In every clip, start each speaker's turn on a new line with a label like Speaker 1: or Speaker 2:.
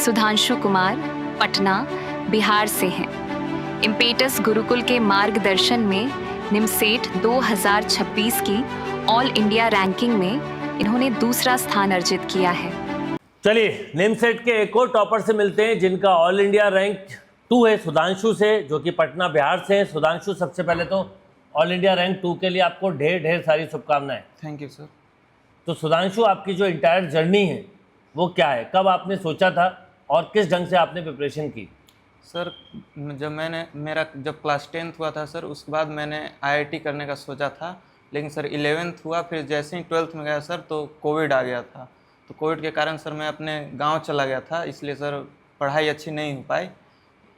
Speaker 1: सुधांशु कुमार पटना बिहार से हैं। इम्पेटस गुरुकुल के मार्गदर्शन में निमसेट 2026 की ऑल इंडिया रैंकिंग में इन्होंने दूसरा स्थान अर्जित किया है।
Speaker 2: चलिए निमसेट के एक और टॉपर से मिलते हैं जिनका ऑल इंडिया रैंक 2 है, सुधांशु से, जो कि पटना बिहार से है। सुधांशु, सबसे पहले तो ऑल इंडिया रैंक 2 के लिए आपको ढेर ढेर सारी शुभकामनाएं।
Speaker 3: Thank you sir.
Speaker 2: तो सुधांशु, आपकी जो इंटायर जर्नी है वो क्या है, कब आपने सोचा था और किस ढंग से आपने प्रिपरेशन की?
Speaker 3: सर मेरा जब क्लास 10th हुआ था सर, उसके बाद मैंने आईआईटी करने का सोचा था, लेकिन सर 11th हुआ, फिर जैसे ही 12th में गया सर तो कोविड आ गया था। तो कोविड के कारण सर मैं अपने गांव चला गया था, इसलिए सर पढ़ाई अच्छी नहीं हो पाई।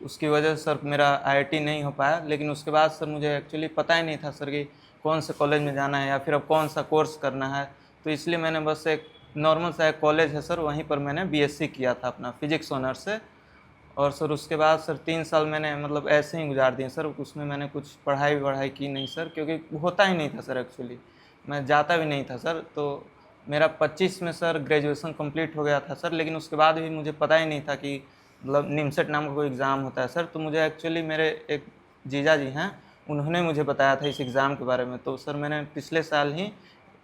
Speaker 3: उसकी वजह से सर मेरा आईआईटी नहीं हो पाया। लेकिन उसके बाद सर मुझे एक्चुअली पता ही नहीं था सर कि कौन से कॉलेज में जाना है या फिर अब कौन सा कोर्स करना है। तो इसलिए मैंने बस एक नॉर्मल सा एक कॉलेज है सर, वहीं पर मैंने बीएससी किया था अपना फिजिक्स ऑनर से। और सर उसके बाद सर 3 साल मैंने मतलब ऐसे ही गुजार दिए सर। उसमें मैंने कुछ पढ़ाई की नहीं सर, क्योंकि होता ही नहीं था सर, एक्चुअली मैं जाता भी नहीं था सर। तो मेरा 25 में सर ग्रेजुएशन कंप्लीट हो गया था सर, लेकिन उसके बाद भी मुझे पता ही नहीं था कि मतलब निमसेट नाम का कोई एग्ज़ाम होता है सर। तो मुझे एक्चुअली मेरे एक जीजा जी हैं, उन्होंने मुझे बताया था इस एग्ज़ाम के बारे में। तो सर मैंने पिछले साल ही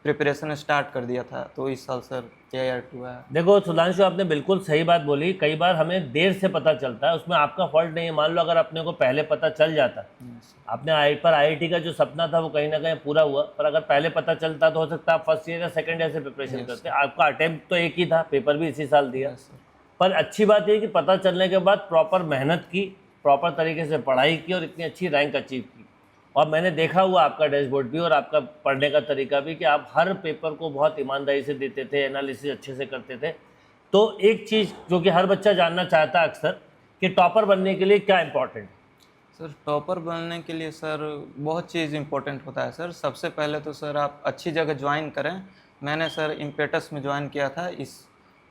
Speaker 3: प्रिपरेशन स्टार्ट कर दिया था, तो इस साल सर AIR2 है।
Speaker 2: देखो सुधांशु, आपने बिल्कुल सही बात बोली। कई बार हमें देर से पता चलता है, उसमें आपका फॉल्ट नहीं है। मान लो अगर अपने को पहले पता चल जाता, आपने आईआईटी का जो सपना था वो कहीं ना कहीं पूरा हुआ, पर अगर पहले पता चलता तो हो सकता है आप फर्स्ट ईयर या सेकंड ईयर से प्रिपरेशन करते। आपका अटेम्प्ट तो एक ही था, पेपर भी इसी साल दिया। पर अच्छी बात यह कि पता चलने के बाद प्रॉपर मेहनत की, प्रॉपर तरीके से पढ़ाई की और इतनी अच्छी रैंक अचीव की। और मैंने देखा हुआ आपका डैशबोर्ड भी और आपका पढ़ने का तरीका भी कि आप हर पेपर को बहुत ईमानदारी से देते थे, एनालिसिस अच्छे से करते थे। तो एक चीज़ जो कि हर बच्चा जानना चाहता है अक्सर, कि टॉपर बनने के लिए क्या इम्पोर्टेंट?
Speaker 3: सर टॉपर बनने के लिए सर बहुत चीज़ इम्पोर्टेंट होता है सर। सबसे पहले तो सर आप अच्छी जगह ज्वाइन करें। मैंने सर इम्पेटस में ज्वाइन किया था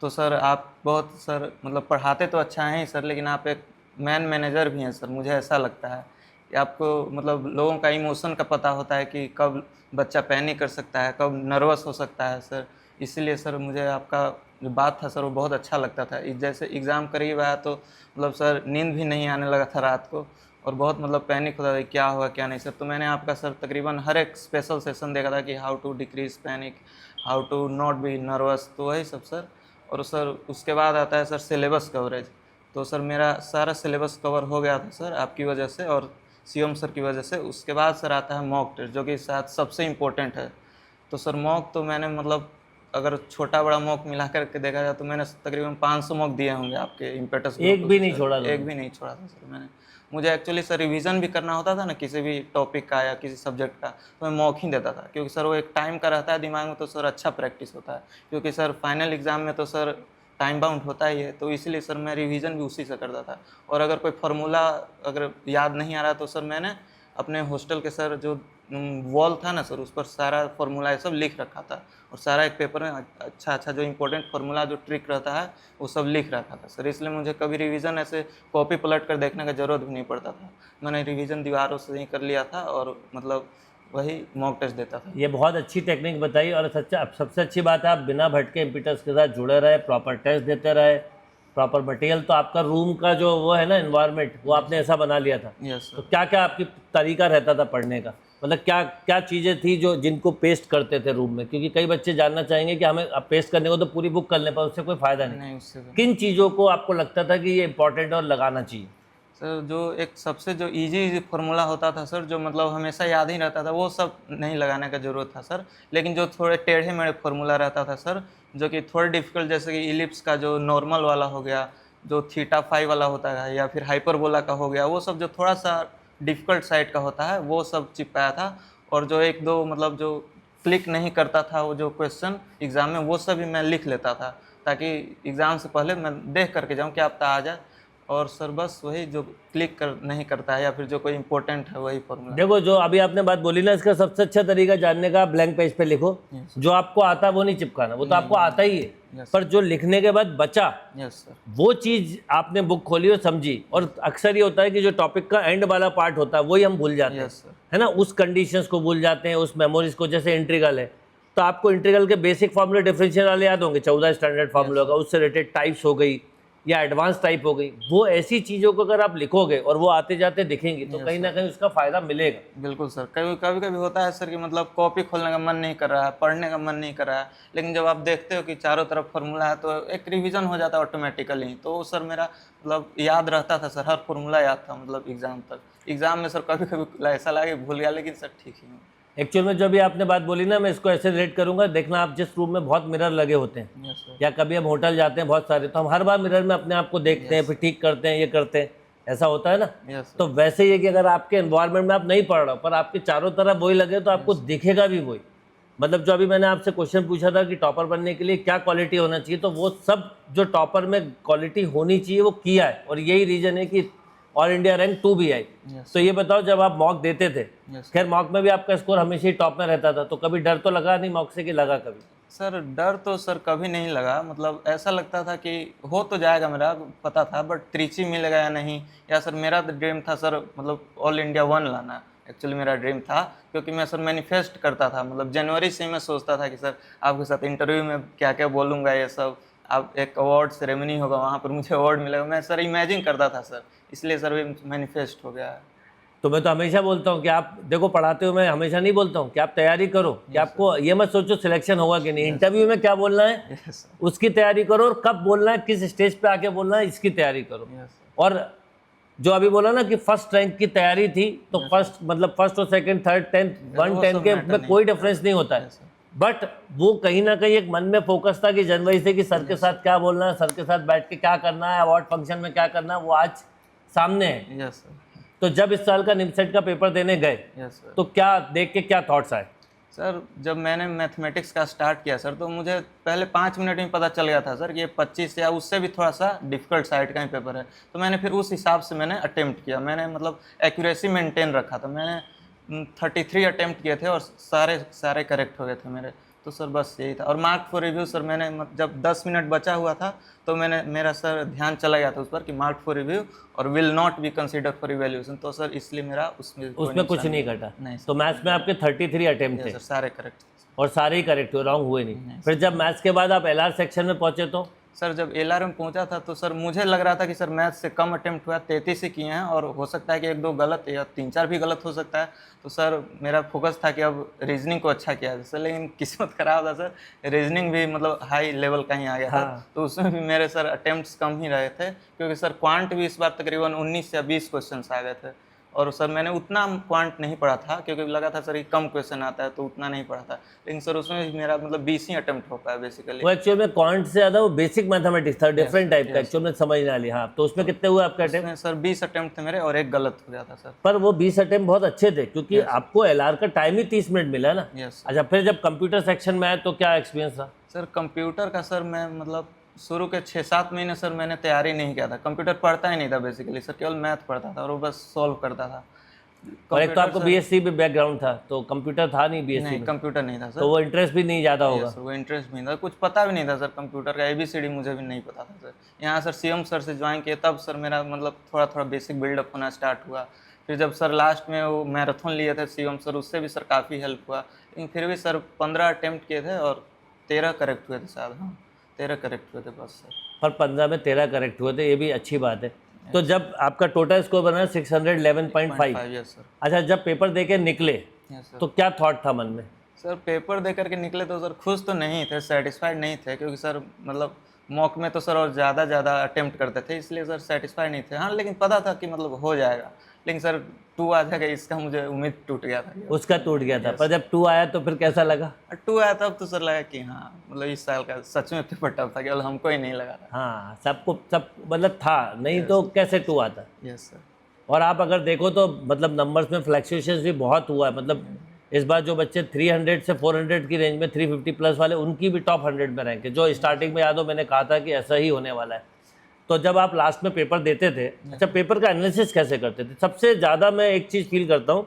Speaker 3: तो सर आप बहुत सर मतलब पढ़ाते तो अच्छा हैं ही सर, लेकिन आप एक मैनेजर भी हैं सर। मुझे ऐसा लगता है कि आपको मतलब लोगों का इमोशन का पता होता है कि कब बच्चा पैनिक कर सकता है, कब नर्वस हो सकता है सर। इसीलिए सर मुझे आपका जो बात था सर वो बहुत अच्छा लगता था। जैसे एग्ज़ाम करीब आया तो मतलब सर नींद भी नहीं आने लगा था रात को, और बहुत मतलब पैनिक होता था क्या हुआ क्या नहीं सर। तो मैंने आपका सर तकरीबन हर एक स्पेशल सेशन देखा था कि how to decrease panic, how to not be nervous, तो वही सब सर। और सर उसके बाद आता है सर सिलेबस कवरेज। तो सर मेरा सारा सिलेबस कवर हो गया था सर आपकी वजह से और सीएम सर की वजह से। उसके बाद सर आता है मॉक टेस्ट, जो कि शायद सबसे इम्पोर्टेंट है। तो सर मॉक तो मैंने मतलब अगर छोटा बड़ा मॉक मिला करके देखा जाए तो मैंने तकरीबन 500 मॉक दिए होंगे आपके इम्पेटस।
Speaker 2: एक भी नहीं छोड़ा?
Speaker 3: एक भी नहीं छोड़ा था सर मैंने। मुझे एक्चुअली सर रिवीजन भी करना होता था ना किसी भी टॉपिक का या किसी सब्जेक्ट का, तो मैं मॉक ही देता था, क्योंकि सर वो एक टाइम का रहता है दिमाग में, तो सर अच्छा प्रैक्टिस होता है। क्योंकि सर फाइनल एग्ज़ाम में तो सर टाइम बाउंड होता ही है, तो इसलिए सर मैं रिवीजन भी उसी से करता था। और अगर कोई फार्मूला अगर याद नहीं आ रहा तो सर मैंने अपने हॉस्टल के सर जो वॉल था ना सर, उस पर सारा फार्मूला ये सब लिख रखा था, और सारा एक पेपर में अच्छा जो इंपॉर्टेंट फार्मूला जो ट्रिक रहता है वो सब लिख रखा था सर। इसलिए मुझे कभी रिवीजन ऐसे कॉपी पलट कर देखने का ज़रूरत भी नहीं पड़ता था। मैंने रिवीजन दीवारों से ही कर लिया था और मतलब वही मॉक टेस्ट देता था।
Speaker 2: ये बहुत अच्छी टेक्निक बताई। और सबसे अच्छी बात है, आप बिना भटके इम्पेटस के साथ जुड़े रहे, प्रॉपर टेस्ट देते रहे, प्रॉपर मटेरियल। तो आपका रूम का जो वो है ना एनवायरनमेंट, वो आपने ऐसा बना लिया था।
Speaker 3: यस
Speaker 2: तो
Speaker 3: सर।
Speaker 2: क्या क्या आपकी तरीका रहता था पढ़ने का, मतलब क्या क्या चीज़ें थी जो जिनको पेस्ट करते थे रूम में? क्योंकि कई बच्चे जानना चाहेंगे कि हमें अब पेस्ट करने को तो पूरी बुक कर लें, पर उससे कोई फ़ायदा नहीं।
Speaker 3: उससे
Speaker 2: किन चीज़ों को आपको लगता था कि ये इंपॉर्टेंट और लगाना चाहिए?
Speaker 3: सर जो एक सबसे जो इजी फार्मूला होता था सर, जो मतलब हमेशा याद ही रहता था, वो सब नहीं लगाने का ज़रूरत था सर। लेकिन जो थोड़े टेढ़े मेढ़े फार्मूला रहता था सर, जो कि थोड़े डिफ़िकल्ट, जैसे कि इलिप्स का जो नॉर्मल वाला हो गया, जो थीटा फाई वाला होता है, या फिर हाइपरबोला का हो गया, वो सब जो थोड़ा सा डिफ़िकल्ट साइड का होता है वो सब चिपकाया था। और जो एक दो मतलब जो क्लिक नहीं करता था वो जो क्वेश्चन एग्ज़ाम में, वो सब भी मैं लिख लेता था, ताकि एग्ज़ाम से पहले मैं देख करके जाऊँ क्या पता आ जाए। और सर बस वही जो नहीं करता है या फिर जो कोई इंपॉर्टेंट है वही फॉर्मूला।
Speaker 2: देखो, जो अभी आपने बात बोली ना, इसका सबसे अच्छा तरीका जानने का, ब्लैंक पेज पे लिखो। जो आपको आता है वो नहीं चिपकाना, वो तो आपको आता ही है, पर जो लिखने के बाद बचा, वो चीज आपने बुक खोली और समझी। और अक्सर ये होता है कि जो टॉपिक का एंड वाला पार्ट होता है वही हम भूल जाते हैं, है ना, उस कंडीशंस को भूल जाते हैं, उस मेमोरीज को। जैसे इंटीग्रल है तो आपको इंटीग्रल के बेसिक फार्मूले डिफरेंशियल वाले याद होंगे, 14 स्टैंडर्ड फार्मूला का, उससे रिलेटेड टाइप्स हो गई, या एडवांस टाइप हो गई, वो ऐसी चीज़ों को अगर आप लिखोगे और वो आते जाते दिखेंगी तो कहीं ना कहीं उसका फ़ायदा मिलेगा।
Speaker 3: बिल्कुल सर। कभी कभी कभी होता है सर कि मतलब कॉपी खोलने का मन नहीं कर रहा है, पढ़ने का मन नहीं कर रहा है, लेकिन जब आप देखते हो कि चारों तरफ फार्मूला है तो एक रिवीजन हो जाता है ऑटोमेटिकली। तो सर मेरा मतलब याद रहता था सर, हर फार्मूला याद था मतलब एग्ज़ाम तक। एग्ज़ाम में सर कभी कभी ऐसा लगा कि भूल गया, लेकिन सर ठीक ही हूँ।
Speaker 2: एक्चुअल में जो भी आपने बात बोली ना, मैं इसको ऐसे रिलेट करूंगा। देखना, आप जिस रूम में बहुत मिरर लगे होते हैं
Speaker 3: यस सर।
Speaker 2: या कभी हम होटल जाते हैं बहुत सारे, तो हम हर बार मिरर में अपने आप को देखते हैं, फिर ठीक करते हैं, ये करते हैं, ऐसा होता है ना।
Speaker 3: Yes sir.
Speaker 2: तो वैसे ही है कि अगर आपके एनवायरनमेंट में आप नहीं पढ़ रहे हो पर आपके चारों तरफ वही लगे तो आपको दिखेगा भी वही। मतलब जो अभी मैंने आपसे क्वेश्चन पूछा था कि टॉपर बनने के लिए क्या क्वालिटी होना चाहिए, तो वो सब जो टॉपर में क्वालिटी होनी चाहिए वो किया है, और यही रीज़न है कि ऑल इंडिया रैंक 2 भी आई। तो ये बताओ, जब आप मॉक देते थे, खैर मॉक में भी आपका स्कोर हमेशा ही टॉप में रहता था, तो कभी डर तो लगा नहीं मॉक से, कि लगा कभी?
Speaker 3: सर डर तो सर कभी नहीं लगा, मतलब ऐसा लगता था कि हो तो जाएगा, मेरा पता था, बट त्रिची मिलेगा या नहीं। या सर मेरा तो ड्रीम था सर मतलब ऑल इंडिया 1 लाना, एक्चुअली मेरा ड्रीम था, क्योंकि मैं सर मैनिफेस्ट करता था, मतलब जनवरी से ही मैं सोचता था कि सर आपके साथ इंटरव्यू में क्या क्या बोलूँगा, ये सब अब एक अवार्ड सेरेमनी होगा, वहाँ पर मुझे अवार्ड मिलेगा, मैं सर इमेजिन करता था सर, इसलिए सर मैनिफेस्ट हो गया है।
Speaker 2: तो मैं तो हमेशा बोलता हूँ कि आप देखो, पढ़ाते हो मैं हमेशा नहीं बोलता हूँ कि आप तैयारी करो, कि आपको ये मत सोचो सिलेक्शन होगा कि नहीं, इंटरव्यू में क्या बोलना है उसकी तैयारी करो, और कब बोलना है, किस स्टेज पे आके बोलना है, इसकी तैयारी करो। और जो अभी बोला ना कि फर्स्ट रैंक की तैयारी थी, तो फर्स्ट मतलब फर्स्ट और सेकंड, थर्ड, 10th 110 के में कोई डिफरेंस नहीं होता है, बट वो कहीं ना कहीं एक मन में फोकस था कि जनवरी से कि सर के साथ क्या बोलना है, सर के साथ बैठ के क्या करना है, अवार्ड फंक्शन में क्या करना है, वो आज सामने है।
Speaker 3: Yes sir.
Speaker 2: तो जब इस साल का निमसेट का पेपर देने गए,
Speaker 3: यस सर।
Speaker 2: तो क्या देख के क्या थॉट्स आए?
Speaker 3: सर जब मैंने मैथमेटिक्स का स्टार्ट किया सर, तो मुझे पहले 5 मिनट में पता चल गया था सर कि ये 25 या उससे भी थोड़ा सा डिफिकल्ट साइड का ही पेपर है। तो मैंने फिर उस हिसाब से मैंने अटेम्प्ट किया, मैंने मतलब एक्यूरेसी मेंटेन रखा था। मैंने 33 अटेम्प्ट किए थे और सारे करेक्ट हो गए थे मेरे। तो सर बस यही था। और मार्क फॉर रिव्यू सर, मैंने जब 10 मिनट बचा हुआ था तो मेरा सर ध्यान चला गया था उस पर कि मार्क फॉर रिव्यू और will not be consider for evaluation. तो सर इसलिए मेरा उसमें
Speaker 2: कुछ नहीं घटा।
Speaker 3: नहीं
Speaker 2: तो मैथ्स में आपके 33 अटेम्प्ट थे
Speaker 3: सर, सारे करेक्ट
Speaker 2: और सारे ही करेक्ट हुए, रॉन्ग हुए नहीं। फिर जब मैथ्स के बाद आप एलआर सेक्शन में पहुंचे तो
Speaker 3: सर जब एलआर में पहुंचा था तो सर मुझे लग रहा था कि सर मैथ्स से कम अटेम्प्ट हुआ, 33 ही किए हैं, और हो सकता है कि 1-2 गलत या 3-4 भी गलत हो सकता है। तो सर मेरा फोकस था कि अब रीजनिंग को अच्छा किया सर, लेकिन किस्मत खराब था सर, रीजनिंग भी मतलब हाई लेवल का ही आ गया था। तो उसमें भी मेरे सर अटेम्प्ट्स कम ही रहे थे, क्योंकि सर क्वांट भी इस बार तकरीबन 19 या 20 क्वेश्चन आ गए थे, और सर मैंने उतना क्वांट नहीं पढ़ा था, क्योंकि लगा था सर ये कम क्वेश्चन आता है तो उतना नहीं पढ़ा था। लेकिन सर उसमें मेरा मतलब 20 ही अटेम्प्ट हो पाया बेसिकली।
Speaker 2: वो एक्चुअल में क्वांट से ज़्यादा वो बेसिक मैथमेटिक्स था, डिफरेंट टाइप का, एक्चुअल में समझ ना ली। हाँ, तो उसमें कितने हुए आपके अटेम्प्ट?
Speaker 3: सर 20 अटेम्प्ट थे मेरे और एक गलत हो गया था सर।
Speaker 2: पर वो 20 अटेम्प्ट बहुत अच्छे थे, क्योंकि आपको एलआर का टाइम ही 30 मिनट मिला ना।
Speaker 3: यस
Speaker 2: अच्छा, फिर जब कंप्यूटर सेक्शन में आए तो क्या एक्सपीरियंस था?
Speaker 3: सर कंप्यूटर का सर मैं मतलब शुरू के 6-7 महीने सर मैंने तैयारी नहीं किया था, कंप्यूटर पढ़ता ही नहीं था बेसिकली सर, केवल मैथ पढ़ता था और वो बस सॉल्व करता था।
Speaker 2: और एक तो आपको बीएससी भी बैकग्राउंड था, तो कंप्यूटर था नहीं बीएससी
Speaker 3: नहीं,
Speaker 2: में,
Speaker 3: कंप्यूटर नहीं था सर।
Speaker 2: तो वो इंटरेस्ट भी नहीं ज़्यादा होगा।
Speaker 3: वो इंटरेस्ट भी नहीं था, कुछ पता भी नहीं था सर कंप्यूटर का, ABCD मुझे भी नहीं पता था सर। यहाँ सर सीएम सर से ज्वाइन किए तब सर मेरा मतलब थोड़ा थोड़ा बेसिक बिल्डअप होना स्टार्ट हुआ। फिर जब सर लास्ट में वो मैराथन लिए थे सीएम सर, उससे भी सर काफ़ी हेल्प हुआ। लेकिन फिर भी सर 15 अटेम्प्ट किए थे और 13 करेक्ट हुए थे शायद। हाँ, 13 करेक्ट हुए थे बस सर।
Speaker 2: पर 15 में 13 करेक्ट हुए थे, ये भी अच्छी बात है। तो जब आपका टोटल स्कोर बना 611.5,
Speaker 3: यस सर।
Speaker 2: अच्छा, जब पेपर दे के निकले
Speaker 3: यस सर।
Speaker 2: तो क्या थॉट था मन में?
Speaker 3: सर पेपर दे करके निकले तो सर खुश तो नहीं थे, सेटिस्फाइड नहीं थे, क्योंकि सर मतलब मॉक में तो सर और ज़्यादा अटेम्प्ट करते थे, इसलिए सर सेटिस्फाइड नहीं थे। हाँ, लेकिन पता था कि मतलब हो जाएगा, लेकिन सर 2 आ जाएगा इसका मुझे उम्मीद टूट गया था।
Speaker 2: उसका टूट गया था। पर जब 2 आया तो फिर कैसा लगा?
Speaker 3: 2 आया तब तो सर लगा कि हाँ मतलब इस साल का सच में पेपर टफ था, केवल हमको ही नहीं लगा था।
Speaker 2: हाँ, सबको सब मतलब था, नहीं तो कैसे 2 आता?
Speaker 3: Yes sir.
Speaker 2: और आप अगर देखो तो मतलब नंबर्स में फ्लक्चुएशंस भी बहुत हुआ है। मतलब इस बार जो बच्चे 300 से 400 की रेंज में 350 प्लस वाले, उनकी भी टॉप 100 में रैंक है, जो स्टार्टिंग में याद हो मैंने कहा था कि ऐसा ही होने वाला है। तो जब आप लास्ट में पेपर देते थे, अच्छा, पेपर का एनालिसिस कैसे करते थे? सबसे ज़्यादा मैं एक चीज़ फील करता हूँ,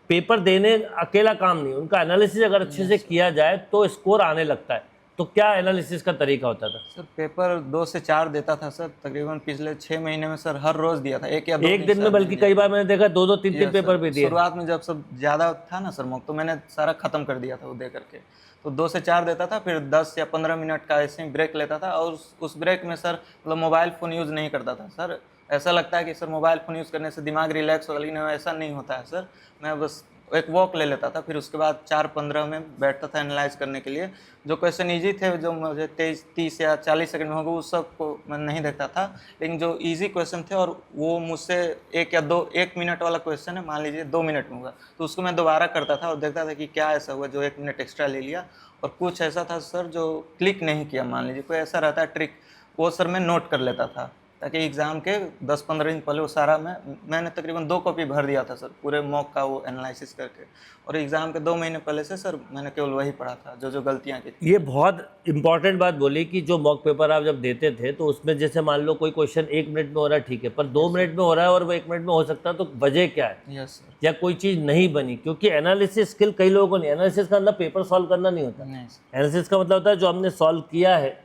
Speaker 2: पेपर देने अकेला काम नहीं, उनका एनालिसिस अगर अच्छे से किया जाए तो स्कोर आने लगता है। तो क्या एनालिसिस का तरीका होता था?
Speaker 3: सर पेपर 2 से 4 देता था सर, तकरीबन पिछले 6 महीने में सर हर रोज दिया था, एक या दो
Speaker 2: एक दिन में, बल्कि कई बार मैंने देखा 2-2 3-3 पेपर भी दिए।
Speaker 3: शुरुआत में जब सब ज़्यादा था ना सर मॉक, तो मैंने सारा ख़त्म कर दिया था वो दे करके। तो 2 से 4 देता था, फिर 10 या 15 मिनट का ऐसे ही ब्रेक लेता था, और उस ब्रेक में सर मतलब मोबाइल फ़ोन यूज़ नहीं करता था सर। ऐसा लगता है कि सर मोबाइल फ़ोन यूज़ करने से दिमाग रिलैक्स होगा, लेकिन ऐसा नहीं होता है सर। मैं बस एक वॉक ले लेता था, फिर उसके बाद 4-15 में बैठता था एनालाइज करने के लिए। जो क्वेश्चन ईजी थे, जो मुझे 30 या 40 सेकंड में होगा, उस सब को मैं नहीं देखता था, लेकिन जो ईजी क्वेश्चन थे और वो मुझसे 1 मिनट वाला क्वेश्चन है, मान लीजिए 2 मिनट में होगा, तो उसको मैं दोबारा करता था और देखता था कि क्या ऐसा हुआ जो 1 मिनट एक्स्ट्रा ले लिया। और कुछ ऐसा था सर जो क्लिक नहीं किया, मान लीजिए कोई ऐसा रहता है ट्रिक, वो सर मैं नोट कर लेता था, ताकि एग्ज़ाम के 10-15 दिन पहले वो सारा मैंने तकरीबन 2 कॉपी भर दिया था सर, पूरे मॉक का वो एनालिसिस करके। और एग्ज़ाम के 2 महीने पहले से सर मैंने केवल वही पढ़ा था, जो गलतियाँ की थी।
Speaker 2: ये बहुत इंपॉर्टेंट बात बोली कि जो मॉक पेपर आप जब देते थे, तो उसमें जैसे मान लो कोई क्वेश्चन 1 मिनट में हो रहा है, ठीक है, पर 2 मिनट में हो रहा है और वो 1 मिनट में हो सकता है, तो वजह क्या है?
Speaker 3: Yes sir.
Speaker 2: या कोई चीज़ नहीं बनी? क्योंकि एनालिसिस स्किल कई लोगों को नहीं, एनालिसिस का मतलब पेपर सॉल्व करना नहीं होता।
Speaker 3: नहीं सर।
Speaker 2: एनालिसिस का मतलब होता है जो हमने सॉल्व किया है,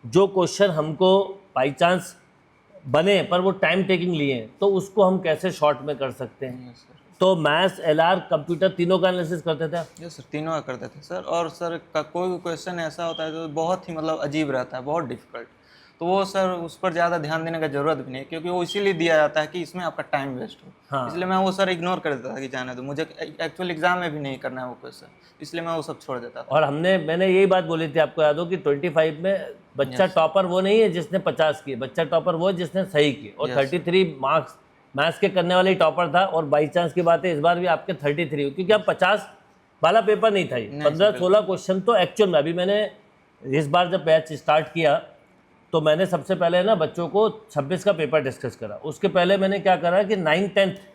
Speaker 2: जो क्वेश्चन हमको बाई चांस बने पर वो टाइम टेकिंग लिए हैं, तो उसको हम कैसे शॉर्ट में कर सकते हैं।
Speaker 3: Yes sir.
Speaker 2: तो मैथ्स, एलआर, कंप्यूटर तीनों का एनालिसिस करते थे आप?
Speaker 3: यस सर, तीनों का करते थे सर। और सर का कोई भी क्वेश्चन ऐसा होता है जो बहुत ही मतलब अजीब रहता है, बहुत डिफिकल्ट, तो वो सर उस पर ज़्यादा ध्यान देने का ज़रूरत भी नहीं है, क्योंकि वो इसीलिए दिया जाता है कि इसमें आपका टाइम वेस्ट हो।
Speaker 2: हाँ।
Speaker 3: इसलिए मैं वो सर इग्नोर कर देता था कि जाने दो, मुझे एक्चुअल एग्जाम में भी नहीं करना है वो क्वेश्चन, इसलिए मैं वो सब छोड़ देता था।
Speaker 2: और मैंने यही बात बोली थी, आपको याद हो कि 25 में बच्चा टॉपर वो नहीं है जिसने 50 किए, बच्चा टॉपर वो है जिसने सही किए। और 33 मार्क्स मैथ्स के करने वाले ही टॉपर था, और बाई चांस की बात है इस बार भी आपके 33 हो, क्योंकि अब 50 वाला पेपर नहीं था, ये 15-16 क्वेश्चन तो एक्चुअल में। अभी मैंने इस बार जब बैच स्टार्ट किया, तो मैंने सबसे पहले ना बच्चों को 26 का पेपर डिस्कस करा। उसके पहले मैंने क्या करा कि 9th-10th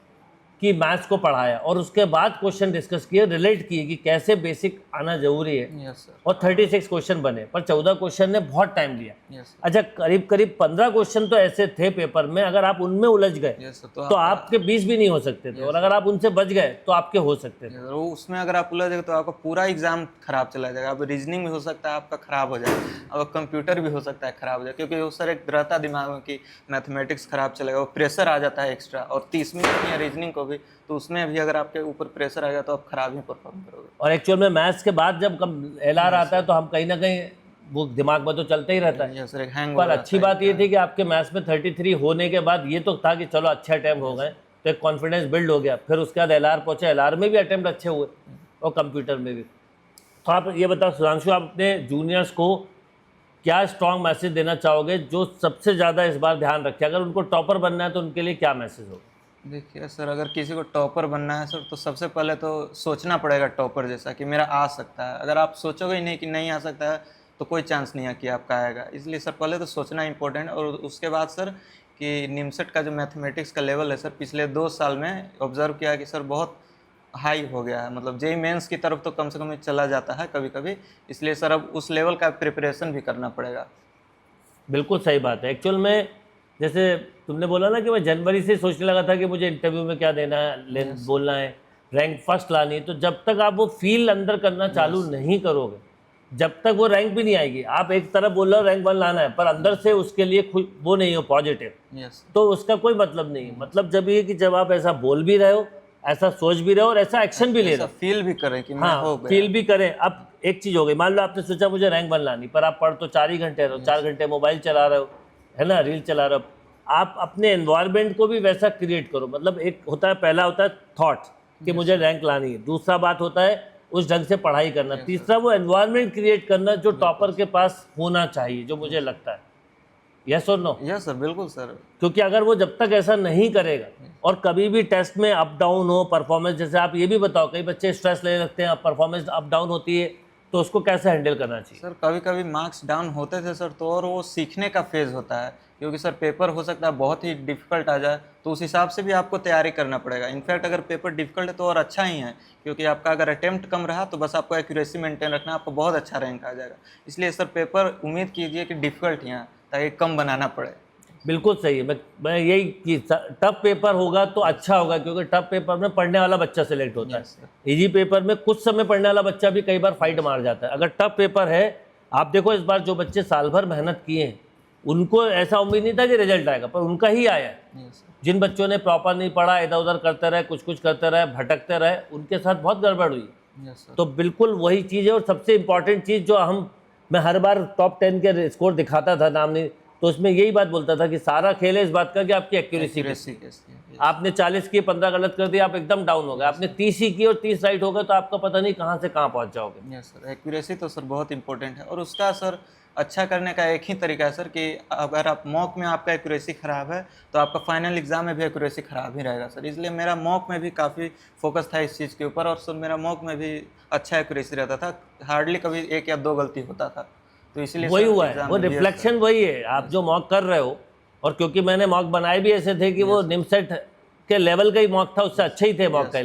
Speaker 2: की मैथ्स को पढ़ाया, और उसके बाद क्वेश्चन डिस्कस किए, रिलेट किए कि कैसे बेसिक आना जरूरी है।
Speaker 3: Yes sir.
Speaker 2: और 36 क्वेश्चन बने, पर 14 क्वेश्चन ने बहुत टाइम लिया।
Speaker 3: Yes sir.
Speaker 2: अच्छा, करीब करीब 15 क्वेश्चन तो ऐसे थे पेपर में, अगर आप उनमें उलझ गए
Speaker 3: यस सर,
Speaker 2: तो आपके 20 भी नहीं हो सकते थे, और अगर आप उनसे बच गए तो आपके हो सकते थे।
Speaker 3: वो उसमें अगर आप उलझ गए तो आपका पूरा एग्जाम खराब चला जाएगा। अब रीजनिंग भी हो सकता है आपका खराब हो जाए, अब कंप्यूटर भी हो सकता है खराब हो जाए, क्योंकि वो सर एक रहता दिमाग में कि मैथमेटिक्स खराब चलेगा, वो प्रेशर आ जाता है एक्स्ट्रा। और 30 मिनट या रीजनिंग को भी, तो उसमें भी अगर आपके ऊपर प्रेशर आ गया तो आप खराब ही परफॉर्म करोगे।
Speaker 2: और एक्चुअल में मैथ्स के बाद जब एलआर आता है तो हम कहीं ना कहीं वो दिमाग में तो चलता ही रहता है।
Speaker 3: यस सर, एक हैंग।
Speaker 2: पर अच्छी बात ये थी कि आपके मैथ्स में 33 होने के बाद ये तो था कि चलो अच्छे अटैम्प्ट हो गए, तो एक कॉन्फिडेंस बिल्ड हो गया। फिर उसके बाद एलआर पहुंचे, एलआर में भी अटैम्प्ट अच्छे हुए, और कंप्यूटर में भी। तो आप ये बताओ सुधांशु, आप अपने जूनियर्स को क्या स्ट्रॉन्ग मैसेज देना चाहोगे जो सबसे ज़्यादा इस बार ध्यान रखें? अगर उनको टॉपर बनना है तो उनके लिए क्या मैसेज होगा?
Speaker 3: देखिए सर, अगर किसी को टॉपर बनना है सर, तो सबसे पहले तो सोचना पड़ेगा टॉपर जैसा कि मेरा आ सकता है। अगर आप सोचोगे ही नहीं कि नहीं आ सकता है, तो कोई चांस नहीं है कि आपका आएगा। इसलिए सर पहले तो सोचना इंपॉर्टेंट। और उसके बाद सर कि निमसेट का जो मैथमेटिक्स का लेवल है सर, पिछले 2 साल में ऑब्जर्व किया कि सर बहुत हाई हो गया है। मतलब जेईई मेंस की तरफ तो कम से कम चला जाता है कभी कभी, इसलिए सर अब उस लेवल का प्रिपरेशन भी करना पड़ेगा।
Speaker 2: बिल्कुल सही बात है। एक्चुअल में जैसे तुमने बोला ना कि मैं जनवरी से सोचने लगा था कि मुझे इंटरव्यू में क्या देना है, बोलना है, रैंक फर्स्ट लानी है, तो जब तक आप वो फील अंदर करना चालू नहीं करोगे, जब तक वो रैंक भी नहीं आएगी। आप एक तरफ बोल रहे हो रैंक 1 लाना है, पर अंदर से उसके लिए वो नहीं हो पॉजिटिव, तो उसका कोई मतलब नहीं है। मतलब जब ये कि जब आप ऐसा बोल भी रहे हो, ऐसा सोच भी रहे हो, और ऐसा एक्शन भी ले रहे हो,
Speaker 3: फील भी करें कि मैं हो गया।
Speaker 2: फील भी करें। अब एक चीज़ हो गई, मान लो आपने सोचा मुझे रैंक 1 लानी, पर आप पढ़ तो 4 ही घंटे रहे हो, 4 घंटे मोबाइल चला रहे हो, है ना, रील चला रहे हो। आप अपने एनवायरनमेंट को भी वैसा क्रिएट करो। मतलब एक होता है, पहला होता है थॉट कि मुझे रैंक लानी है, दूसरा बात होता है उस ढंग से पढ़ाई करना, तीसरा वो एनवायरनमेंट क्रिएट करना जो टॉपर के पास होना चाहिए, जो मुझे लगता है। यस और नो?
Speaker 3: यस सर, बिल्कुल सर।
Speaker 2: क्योंकि अगर वो जब तक ऐसा नहीं करेगा, और कभी भी टेस्ट में अप डाउन हो परफॉर्मेंस, जैसे आप ये भी बताओ, कई बच्चे स्ट्रेस ले रखते हैं, परफॉर्मेंस अप डाउन होती है, तो उसको कैसे हैंडल करना चाहिए?
Speaker 3: सर कभी कभी मार्क्स डाउन होते थे सर, तो और वो सीखने का फेज़ होता है, क्योंकि सर पेपर हो सकता है बहुत ही डिफिकल्ट आ जाए, तो उस हिसाब से भी आपको तैयारी करना पड़ेगा। इनफैक्ट अगर पेपर डिफिकल्ट है तो और अच्छा ही है, क्योंकि आपका अगर अटेम्प्ट कम रहा तो बस आपको एक्यूरेसी मेंटेन रखना, आपको बहुत अच्छा रैंक आ जाएगा। इसलिए सर पेपर उम्मीद कीजिए कि डिफिकल्ट ही हैं, ताकि कम बनाना पड़े।
Speaker 2: बिल्कुल सही है। मैं यही कि टफ पेपर होगा तो अच्छा होगा, क्योंकि टफ पेपर में पढ़ने वाला बच्चा सिलेक्ट होता है। इजी पेपर में कुछ समय पढ़ने वाला बच्चा भी कई बार फाइट मार जाता है। अगर टफ पेपर है, आप देखो इस बार जो बच्चे साल भर मेहनत किए हैं उनको ऐसा उम्मीद नहीं था कि रिजल्ट आएगा, पर उनका ही आया है।
Speaker 3: Yes sir.
Speaker 2: जिन बच्चों ने प्रॉपर नहीं पढ़ा, इधर उधर करते रहे, कुछ कुछ करते रहे, भटकते रहे, उनके साथ बहुत गड़बड़ हुई।
Speaker 3: Yes sir.
Speaker 2: तो बिल्कुल वही चीज़ है। और सबसे इम्पॉर्टेंट चीज़ जो मैं हर बार टॉप 10 के स्कोर दिखाता था, नाम नहीं, तो उसमें यही बात बोलता था कि सारा खेल है इस बात का कि आपकी एक्यूरेसी
Speaker 3: एक्यूरेसी कैसी है?
Speaker 2: आपने 40 किए, 15 गलत कर दिया, आप एकदम डाउन हो गए। आपने 30 ही की और 30 राइट हो गए तो आपका पता नहीं कहाँ से कहाँ पहुँच जाओगे।
Speaker 3: यस सर, एक्यूरेसी तो सर बहुत इंपॉर्टेंट है। और उसका सर अच्छा करने का एक ही तरीका है सर कि अगर आप मॉक में आपका एक्यूरेसी ख़राब है तो आपका फाइनल एग्ज़ाम में भी एक्यूरेसी ख़राब ही रहेगा सर। इसलिए मेरा मॉक में भी काफ़ी फोकस था इस चीज़ के ऊपर, और सर मेरा मॉक में भी अच्छा एक्यूरेसी रहता था, हार्डली कभी 1 या 2 गलती होता था। तो इसीलिए
Speaker 2: वही
Speaker 3: सर
Speaker 2: हुआ है,
Speaker 3: एग्ज़ाम
Speaker 2: वो
Speaker 3: में भी
Speaker 2: रिफ्लेक्शन वही है। आप जो मॉक कर रहे हो, और क्योंकि मैंने मॉक बनाए भी ऐसे थे कि वो निमसेट के लेवल का ही मॉक था, उससे अच्छे ही थे मॉक का।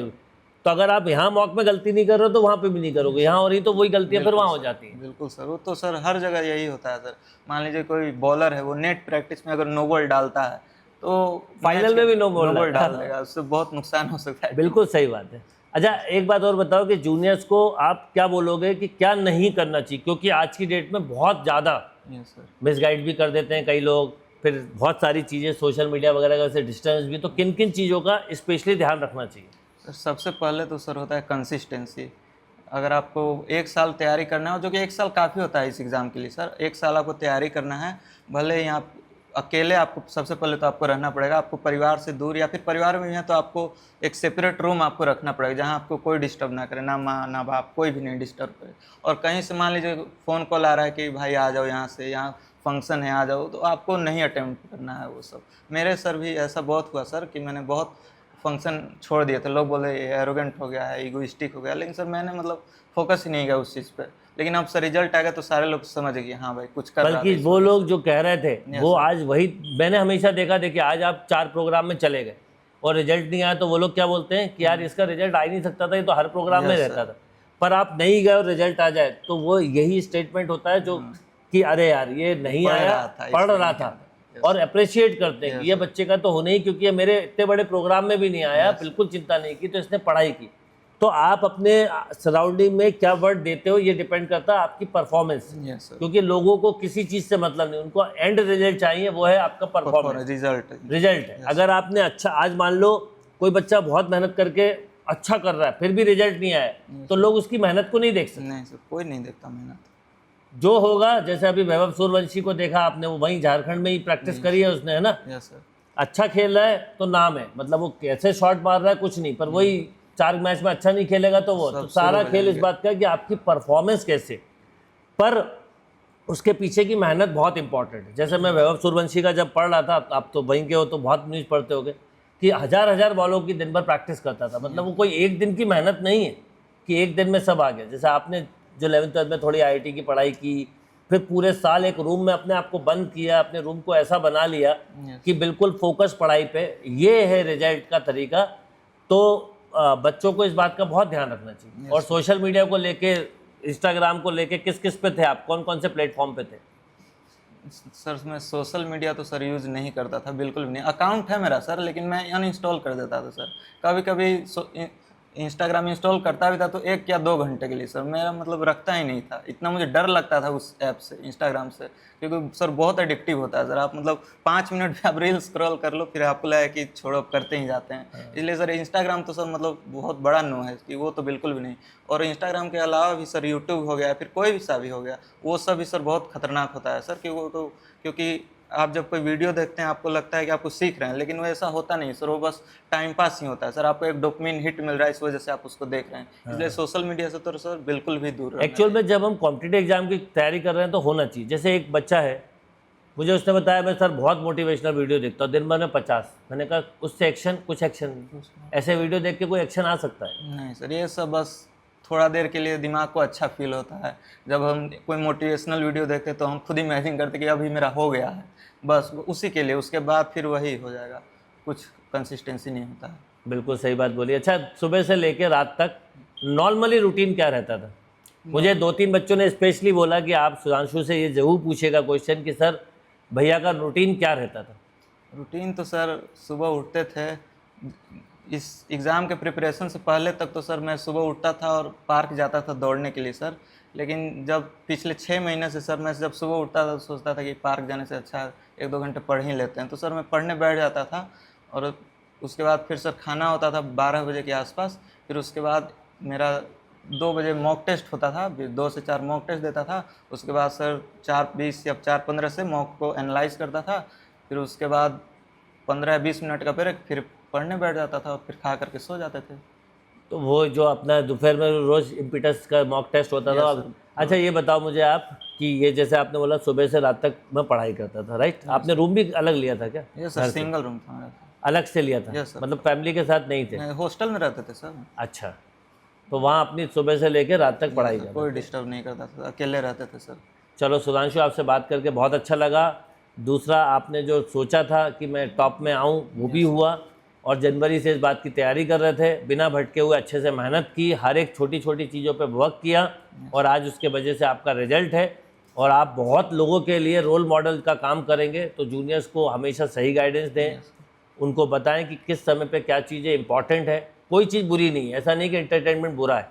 Speaker 2: तो अगर आप यहाँ मॉक में गलती नहीं कर रहे हो तो वहाँ पे भी नहीं करोगे, यहाँ हो रही तो वही गलतियाँ फिर वहाँ हो जाती हैं।
Speaker 3: बिल्कुल सर, वो तो सर हर जगह यही होता है सर। मान लीजिए कोई बॉलर है, वो नेट प्रैक्टिस में अगर नो बॉल डालता है तो
Speaker 2: फाइनल में भी नो बॉल
Speaker 3: डाल देगा, उससे बहुत नुकसान हो सकता है।
Speaker 2: बिल्कुल सही बात है। अच्छा, एक बात और बताओ कि जूनियर्स को आप क्या बोलोगे कि क्या नहीं करना चाहिए, क्योंकि आज की डेट में बहुत ज़्यादा
Speaker 3: यस सर।
Speaker 2: मिसगाइड भी कर देते हैं कई लोग, फिर बहुत सारी चीज़ें सोशल मीडिया वगैरह का से डिस्टेंस भी, तो किन किन चीज़ों का स्पेशली ध्यान रखना चाहिए?
Speaker 3: सर सबसे पहले तो सर होता है कंसिस्टेंसी। अगर आपको 1 साल तैयारी करना है, जो कि 1 साल काफ़ी होता है इस एग्ज़ाम के लिए सर, 1 साल आपको तैयारी करना है। भले ही आप अकेले, आपको सबसे पहले तो आपको रहना पड़ेगा, आपको परिवार से दूर, या फिर परिवार में भी है तो आपको एक सेपरेट रूम आपको रखना पड़ेगा जहाँ आपको कोई डिस्टर्ब ना करे, ना माँ ना बाप, कोई भी नहीं डिस्टर्ब करे। और कहीं से मान लीजिए फ़ोन कॉल आ रहा है कि भाई आ जाओ यहाँ से, यहाँ फंक्शन है आ जाओ, तो आपको नहीं अटेम्प्ट करना है वो सब। मेरे सर भी ऐसा बहुत हुआ सर कि मैंने बहुत फंक्शन छोड़ दिए थे। लोग बोले एरोगेंट हो गया है, ईगोइस्टिक हो गया, लेकिन सर मैंने मतलब फोकस ही नहीं किया उस चीज़ पे। लेकिन अब सर रिजल्ट आ गया तो सारे लोग समझ गए हाँ भाई कुछ कर रहा
Speaker 2: बल्कि
Speaker 3: था।
Speaker 2: वो लोग जो कह रहे थे वो आज वही मैंने हमेशा देखा। देखिए आज आप 4 प्रोग्राम में चले गए और रिजल्ट नहीं आया तो वो लोग क्या बोलते हैं कि यार इसका रिजल्ट आ ही नहीं सकता था, ये तो हर प्रोग्राम में रहता था। पर आप नहीं गए और रिजल्ट आ जाए तो वो यही स्टेटमेंट होता है जो कि अरे यार ये नहीं आया, पढ़ रहा था। और अप्रिशिएट करते हैं कि ये बच्चे का तो होने ही, क्योंकि ये मेरे इतने बड़े प्रोग्राम में भी नहीं आया, बिल्कुल चिंता नहीं की, तो इसने पढ़ाई की। तो आप अपने सराउंडिंग में क्या वर्ड देते हो ये डिपेंड करता है आपकी परफॉर्मेंस से। क्योंकि लोगों को किसी चीज़ से मतलब नहीं, उनको एंड रिजल्ट चाहिए, वो है आपका परफॉर्मेंस, रिजल्ट है। अगर आपने अच्छा, आज मान लो कोई बच्चा बहुत मेहनत करके अच्छा कर रहा है फिर भी रिजल्ट नहीं आया तो लोग उसकी मेहनत को नहीं देख सकते।
Speaker 3: नहीं सर, कोई नहीं देखता मेहनत।
Speaker 2: जो होगा, जैसे अभी वैभव सूर्यवंशी को देखा आपने, वो वहीं झारखंड में ही प्रैक्टिस करी है उसने, है ना।
Speaker 3: Yes sir.
Speaker 2: अच्छा खेल रहा है तो नाम है, मतलब वो कैसे शॉट मार रहा है कुछ नहीं, पर वही 4 मैच में अच्छा नहीं खेलेगा तो वो तो सारा खेल इस बात का है कि आपकी परफॉर्मेंस कैसे। पर उसके पीछे की मेहनत बहुत इंपॉर्टेंट है। जैसे मैं वैभव सूर्यवंशी का जब पढ़ रहा था, आप तो वहीं के हो तो बहुत न्यूज़ पढ़ते होगे कि हजार बॉलों की दिन भर प्रैक्टिस करता था। मतलब वो कोई एक दिन की मेहनत नहीं है कि एक दिन में सब आ गया। जैसे आपने जो 11th 12th में थोड़ी IIT की पढ़ाई की, फिर पूरे साल एक रूम में अपने आप को बंद किया, अपने रूम को ऐसा बना लिया कि बिल्कुल फोकस पढ़ाई पे, ये है रिजल्ट का तरीका। तो बच्चों को इस बात का बहुत ध्यान रखना चाहिए। और सोशल मीडिया को लेके, इंस्टाग्राम को लेके किस किस पे थे आप, कौन कौन से प्लेटफॉर्म पे थे?
Speaker 3: सर मैं सोशल मीडिया तो सर यूज़ नहीं करता था, बिल्कुल भी नहीं। अकाउंट है मेरा सर, लेकिन मैं अनइंस्टॉल कर देता था सर। कभी कभी इंस्टाग्राम इंस्टॉल करता भी था तो 1 या 2 घंटे के लिए सर, मेरा मतलब रखता ही नहीं था। इतना मुझे डर लगता था उस ऐप से, इंस्टाग्राम से, क्योंकि सर बहुत एडिक्टिव होता है सर। आप मतलब 5 मिनट में आप रील स्क्रॉल कर लो फिर आपको लगे कि छोड़ो, करते ही जाते हैं। इसलिए सर इंस्टाग्राम तो सर मतलब बहुत बड़ा नो है कि वो तो बिल्कुल भी नहीं। और इंस्टाग्राम के अलावा भी सर यूट्यूब हो गया, फिर कोई भी सा भी हो गया, वो सब भी सर बहुत खतरनाक होता है सर। क्योंकि आप जब कोई वीडियो देखते हैं आपको लगता है कि आपको सीख रहे हैं, लेकिन वो ऐसा होता नहीं सर, वो बस टाइम पास ही होता है सर। आपको एक डोपामिन हिट मिल रहा है, इस वजह से आप उसको देख रहे हैं। इसलिए सोशल मीडिया से तो सर बिल्कुल भी दूर रहना।
Speaker 2: एक्चुअल में जब हम कॉम्पिटिटिव एग्जाम की तैयारी कर रहे हैं तो होना चाहिए। जैसे एक बच्चा है, मुझे उसने बताया मैं सर बहुत मोटिवेशनल वीडियो देखता हूँ दिन भर में 50। मैंने कहा उससे एक्शन, कुछ एक्शन नहीं। ऐसे वीडियो देख के कोई एक्शन आ सकता है?
Speaker 3: नहीं सर, ये सब बस थोड़ा देर के लिए दिमाग को अच्छा फील होता है। जब हम कोई मोटिवेशनल वीडियो देखते तो हम खुद इमेजिन करते कि अभी मेरा हो गया है, बस उसी के लिए। उसके बाद फिर वही हो जाएगा, कुछ कंसिस्टेंसी नहीं होता है।
Speaker 2: बिल्कुल सही बात बोली। अच्छा, सुबह से लेकर रात तक नॉर्मली रूटीन क्या रहता था? मुझे 2-3 बच्चों ने स्पेशली बोला कि आप सुधांशु से ये ज़रूर पूछेगा क्वेश्चन कि सर भैया का रूटीन क्या रहता था?
Speaker 3: रूटीन तो सर सुबह उठते थे, इस एग्ज़ाम के प्रिपरेशन से पहले तक तो सर मैं सुबह उठता था और पार्क जाता था दौड़ने के लिए सर। लेकिन जब पिछले 6 महीने से सर मैं जब सुबह उठता था तो सोचता था कि पार्क जाने से अच्छा 1-2 घंटे पढ़ ही लेते हैं, तो सर मैं पढ़ने बैठ जाता था। और उसके बाद फिर सर खाना होता था 12 बजे के आसपास, फिर उसके बाद मेरा 2 बजे मॉक टेस्ट होता था, 2 से 4 मॉक टेस्ट देता था। उसके बाद सर 4:20 या 4:15 से मॉक को एनालाइज करता था, फिर उसके बाद 15-20 मिनट का ब्रेक, फिर पढ़ने बैठ जाता था और फिर खा करके सो जाते थे।
Speaker 2: तो वो जो अपना दोपहर में रोज इम्पीटस का मॉक टेस्ट होता था। अच्छा ये बताओ मुझे आप कि ये जैसे आपने बोला सुबह से रात तक मैं पढ़ाई करता था, राइट? आपने रूम भी अलग लिया था क्या?
Speaker 3: ये सर सिंगल रूम था मेरा।
Speaker 2: अलग से लिया था?
Speaker 3: Yes, sir.
Speaker 2: मतलब फैमिली के साथ नहीं थे?
Speaker 3: हॉस्टल में रहते थे सर।
Speaker 2: अच्छा, तो वहाँ अपनी सुबह से लेकर रात तक पढ़ाई करते?
Speaker 3: कोई डिस्टर्ब नहीं करता था, अकेले रहते थे सर।
Speaker 2: चलो सुधांशु, आपसे बात करके बहुत अच्छा लगा। दूसरा, आपने जो सोचा था कि मैं टॉप में आऊँ वो भी हुआ, और जनवरी से इस बात की तैयारी कर रहे थे, बिना भटके हुए अच्छे से मेहनत की, हर एक छोटी छोटी चीज़ों पे वर्क किया, और आज उसके वजह से आपका रिजल्ट है। और आप बहुत लोगों के लिए रोल मॉडल का काम करेंगे, तो जूनियर्स को हमेशा सही गाइडेंस दें, उनको बताएं कि किस समय पे क्या चीज़ें इंपॉर्टेंट है। कोई चीज़ बुरी नहीं है, ऐसा नहीं कि एंटरटेनमेंट बुरा है,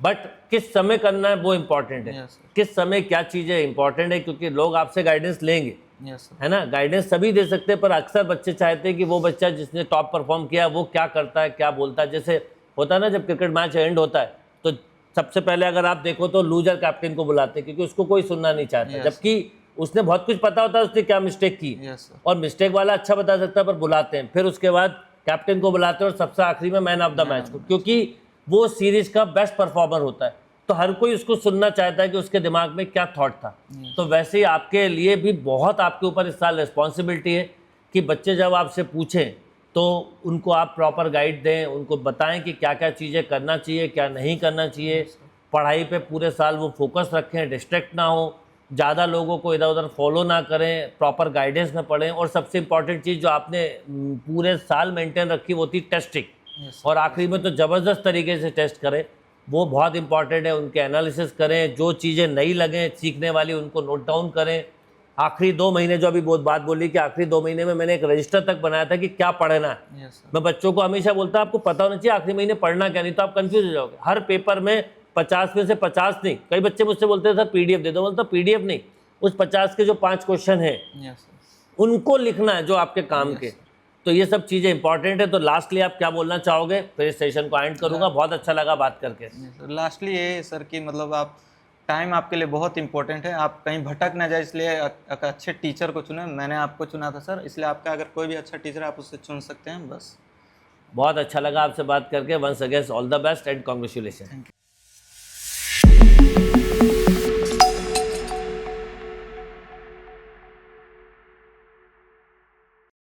Speaker 2: बट किस समय करना है वो इम्पॉर्टेंट है। किस समय क्या चीज़ें इंपॉर्टेंट है, क्योंकि लोग आपसे गाइडेंस लेंगे, है ना? गाइडेंस सभी दे सकते हैं, पर अक्सर बच्चे चाहते हैं कि वो बच्चा जिसने टॉप परफॉर्म किया वो क्या करता है, क्या बोलता है। जैसे होता है ना, जब क्रिकेट मैच एंड होता है तो सबसे पहले अगर आप देखो तो लूजर कैप्टन को बुलाते हैं, क्योंकि उसको कोई सुनना नहीं चाहता, जबकि उसने बहुत कुछ पता होता है उसने क्या मिस्टेक की, और मिस्टेक वाला अच्छा बता सकता है, पर बुलाते हैं। फिर उसके बाद कैप्टन को बुलाते हैं और सबसे आखिरी में मैन ऑफ द मैच को, क्योंकि वो सीरीज का बेस्ट परफॉर्मर होता है, तो हर कोई उसको सुनना चाहता है कि उसके दिमाग में क्या थॉट था। तो वैसे ही आपके लिए भी बहुत आपके ऊपर इस साल रिस्पॉन्सिबिलिटी है कि बच्चे जब आपसे पूछें तो उनको आप प्रॉपर गाइड दें, उनको बताएं कि क्या क्या चीज़ें करना चाहिए, क्या नहीं करना चाहिए। पढ़ाई पे पूरे साल वो फोकस रखें, डिस्ट्रैक्ट ना हो, ज़्यादा लोगों को इधर उधर फॉलो ना करें, प्रॉपर गाइडेंस में पढ़ें। और सबसे इम्पॉर्टेंट चीज़ जो आपने पूरे साल मेंटेन रखी वो थी टेस्टिंग, और आखिरी में तो ज़बरदस्त तरीके से टेस्ट करें, वो बहुत इंपॉर्टेंट है। उनके एनालिसिस करें, जो चीज़ें नई लगें सीखने वाली उनको नोट डाउन करें। आखिरी 2 महीने जो अभी बहुत बात बोली कि आखिरी 2 महीने में मैंने एक रजिस्टर तक बनाया था कि क्या पढ़ना है। मैं बच्चों को हमेशा बोलता आपको पता होना चाहिए आखिरी महीने पढ़ना क्या, नहीं तो आप कंफ्यूज हो जाओगे। हर पेपर में 50 में से 50 नहीं, कई बच्चे मुझसे बोलते थे सर PDF दे दो, बोलता PDF नहीं, उस 50 के जो 5 क्वेश्चन हैं उनको लिखना है जो आपके काम के। तो ये सब चीज़ें इंपॉर्टेंट है। तो लास्टली आप क्या बोलना चाहोगे? फिर इस सेशन को एंड करूंगा। बहुत अच्छा लगा बात करके।
Speaker 3: लास्टली ये है सर कि मतलब आप टाइम आपके लिए बहुत इंपॉर्टेंट है, आप कहीं भटक ना जाए, इसलिए एक अच्छे टीचर को चुने। मैंने आपको चुना था सर, इसलिए आपका अगर कोई भी अच्छा टीचर है आप उससे चुन सकते हैं। बस
Speaker 2: बहुत अच्छा लगा आपसे बात करके। Once again all the best and congratulation.